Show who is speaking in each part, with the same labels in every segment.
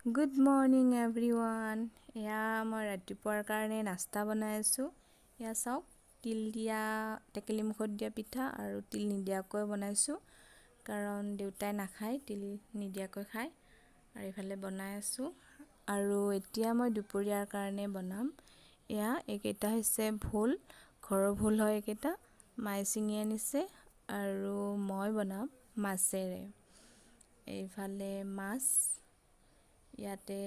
Speaker 1: Good morning everyone. এয়া মই ৰাতিপুৱাৰ কাৰণে নাস্তা বনাই আছোঁ। এয়া চাওক, তিল দিয়া টেকেলি মুখত দিয়া পিঠা আৰু তিল নিদিয়াকৈ বনাইছোঁ, কাৰণ দেউতাই নাখায়, তিল নিদিয়াকৈ খায়। আৰু ইফালে বনাই আছোঁ। আৰু এতিয়া মই দুপৰীয়াৰ কাৰণে বনাম। এয়া এইকেইটা হৈছে ভোল, ঘৰৰ ভোল হয় এইকেইটা, মায়ে ছিঙি আনিছে আৰু মই বনাম মাছেৰে। এইফালে মাছ, ইয়াতে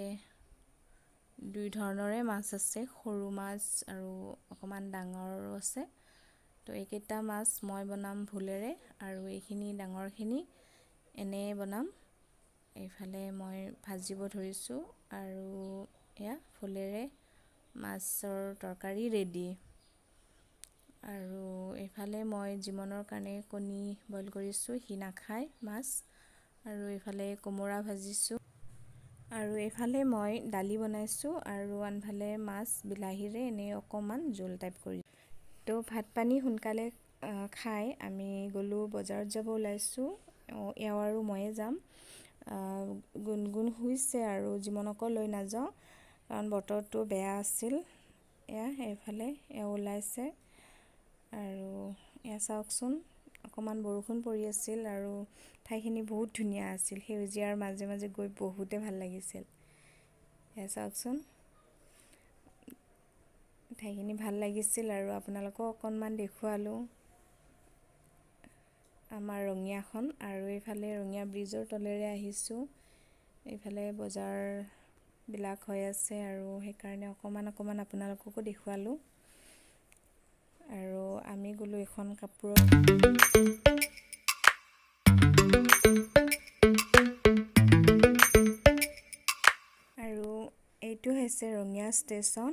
Speaker 1: দুই ধৰণৰে মাছ আছে, সৰু মাছ আৰু অকমান ডাঙৰো আছে। তো এইকেইটা মাছ মই বনাম ভোলেৰে আৰু এইখিনি ডাঙৰখিনি এনে বনাম। এইফালে মই ভাজিব ধৰিছোঁ আৰু এয়া ভোলেৰে মাছৰ তৰকাৰী ৰেডি। আৰু এইফালে মই জিমনৰ কাৰণে কণী বইল কৰিছোঁ, সি নাখায় মাছ। আৰু এইফালে কোমোৰা ভাজিছোঁ আৰু এইফালে মই দালি বনাইছোঁ আৰু আনফালে মাছ বিলাহীৰে এনেই অকণমান জোল টাইপ কৰি। তো ভাত পানী সোনকালে খাই আমি গ'লোঁ, বজাৰত যাব ওলাইছোঁ। এওঁ আৰু ময়ে যাম। গুণগুণ শুইছে আৰু জিমনকো লৈ নাযাওঁ, কাৰণ বতৰটো বেয়া আছিল। এয়া এইফালে এওঁ ওলাইছে আৰু এয়া চাওকচোন, অকণমান বৰষুণ পৰি আছিল আৰু ঠাইখিনি বহুত ধুনীয়া আছিল, সেউজীয়াৰ মাজে মাজে গৈ বহুতে ভাল লাগিছিল। এয়া চাওকচোন, ঠাইখিনি ভাল লাগিছিল আৰু আপোনালোকক অকণমান দেখুৱালোঁ আমাৰ ৰঙিয়াখন। আৰু এইফালে ৰঙিয়া ব্ৰিজৰ তলেৰে আহিছোঁ, এইফালে বজাৰবিলাক হৈ আছে আৰু সেইকাৰণে অকণমান আপোনালোককো দেখুৱালোঁ। আৰু আমি গ'লোঁ এখন কাপোৰত। আৰু এইটো হৈছে ৰঙিয়া ষ্টেচন,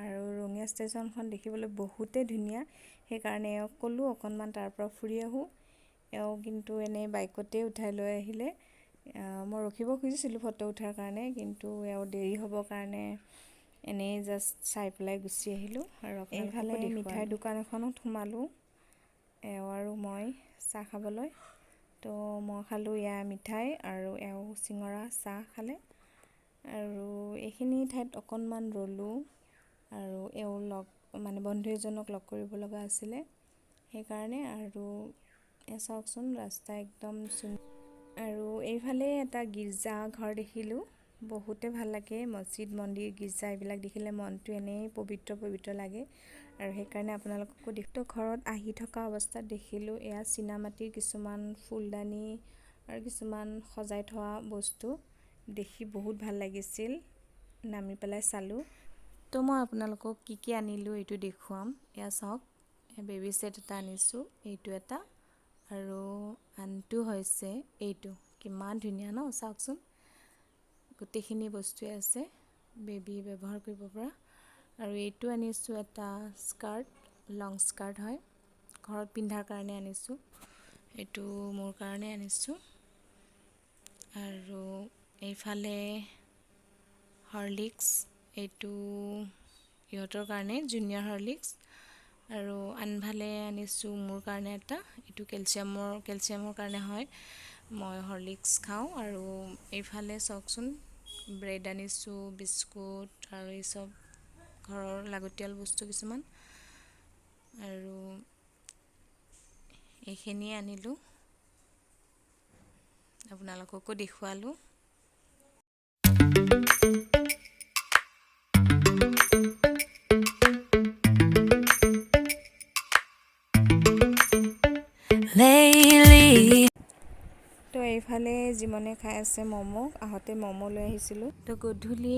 Speaker 1: আৰু ৰঙিয়া ষ্টেচনখন দেখিবলৈ বহুতেই ধুনীয়া, সেইকাৰণে এওঁক ক'লোঁ অকণমান তাৰ পৰা ফুৰি আহোঁ। এওঁ কিন্তু এনেই বাইকতে উঠাই লৈ আহিলে। মই ৰখিব খুজিছিলোঁ ফটো উঠাৰ কাৰণে, কিন্তু এওঁ দেৰি হ'বৰ কাৰণে এনেই জাষ্ট চাই পেলাই গুচি আহিলোঁ। আৰু এইফালে মিঠাই দোকান এখনত সোমালোঁ, এওঁ আৰু মই চাহ খাবলৈ। তো মই খালোঁ এয়া মিঠাই আৰু এওঁ চিঙৰা চাহ খালে। আৰু এইখিনি ঠাইত অকণমান ৰ'লোঁ আৰু এওঁ বন্ধু এজনক লগ কৰিব লগা আছিলে, সেইকাৰণে। আৰু এয়া চাওকচোন, ৰাস্তা একদম আৰু এইফালে এটা গীৰ্জা ঘৰ দেখিলোঁ, বহুতে ভাল লাগে। মছজিদ মন্দিৰ গীৰ্জা এইবিলাক দেখিলে মনটো এনেই পবিত্ৰ পবিত্ৰ লাগে, আৰু সেইকাৰণে আপোনালোককো দেখোঁ। ঘৰত আহি থকা অৱস্থাত দেখিলোঁ এয়া চীনামাটিৰ কিছুমান ফুলদানি আৰু কিছুমান সজাই থোৱা বস্তু দেখি বহুত ভাল লাগিছিল, নামি পেলাই চালোঁ। তো মই আপোনালোকক কি আনিলোঁ এইটো দেখুৱাম। এয়া চাওক, বেবী ছেট এটা আনিছোঁ, এইটো এটা, আৰু আনটো হৈছে এইটো। কিমান ধুনীয়া ন, চাওকচোন, গোটেইখিনি বস্তুৱে আছে বেবী ব্যৱহাৰ কৰিব পৰা। আৰু এইটো আনিছোঁ এটা স্কাৰ্ট, লং স্কাৰ্ট হয়, ঘৰত পিন্ধাৰ কাৰণে আনিছোঁ। এইটো মোৰ কাৰণে আনিছোঁ। আৰু এইফালে হৰলিক্স, এইটো ইহঁতৰ কাৰণে জুনিয়ৰ হৰলিক্স। আৰু আনফালে আনিছোঁ মোৰ কাৰণে এটা, এইটো কেলছিয়ামৰ কাৰণে হয়, মই হৰলিক্স খাওঁ। আৰু এইফালে চাওকচোন, ব্ৰেড আনিছোঁ, বিস্কুট আৰু এই চব ঘৰৰ লাগতিয়াল বস্তু কিছুমান। আৰু এইখিনিয়ে আনিলোঁ, আপোনালোককো দেখুৱালোঁ। তো এইফালে জিমনে খাই আছে ম'ম', আহোঁতে ম'ম' লৈ আহিছিলোঁ। তো গধূলি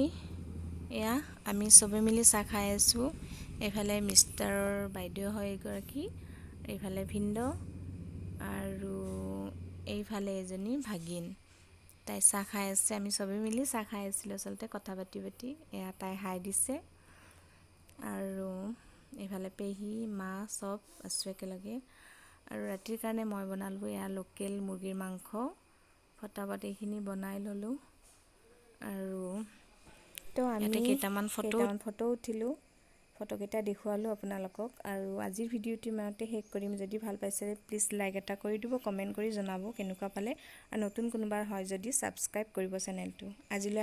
Speaker 1: এয়া আমি চবে মিলি চাহ খাই আছোঁ। এইফালে মিষ্টাৰৰ বাইদেউ হয় এগৰাকী, এইফালে ভিনদেউ, আৰু এইফালে এজনী ভাগিন, তাই চাহ খাই আছে। আমি চবে মিলি চাহ খাই আছিলোঁ আচলতে, কথা পাতি পাতি। এয়া তাই হাই দিছে। আৰু এইফালে পেহী মা চব আছোঁ একেলগে। আৰু ৰাতিৰ কাৰণে মই বনালোঁ এয়া লোকেল মুৰ্গীৰ মাংস, ফটাফট এইখিনি বনাই ল'লোঁ। আৰু তো আমি কেইটামান ফটো উঠিলোঁ, ফটোকেইটা দেখুৱালোঁ আপোনালোকক। আৰু আজিৰ ভিডিঅ'টো ইমানতে শেষ কৰিম। যদি ভাল পাইছে প্লিজ লাইক এটা কৰি দিব, কমেণ্ট কৰি জনাব কেনেকুৱা পালে, আৰু নতুন কোনোবা হয় যদি ছাবস্ক্ৰাইব কৰিব চেনেলটো। আজিলৈ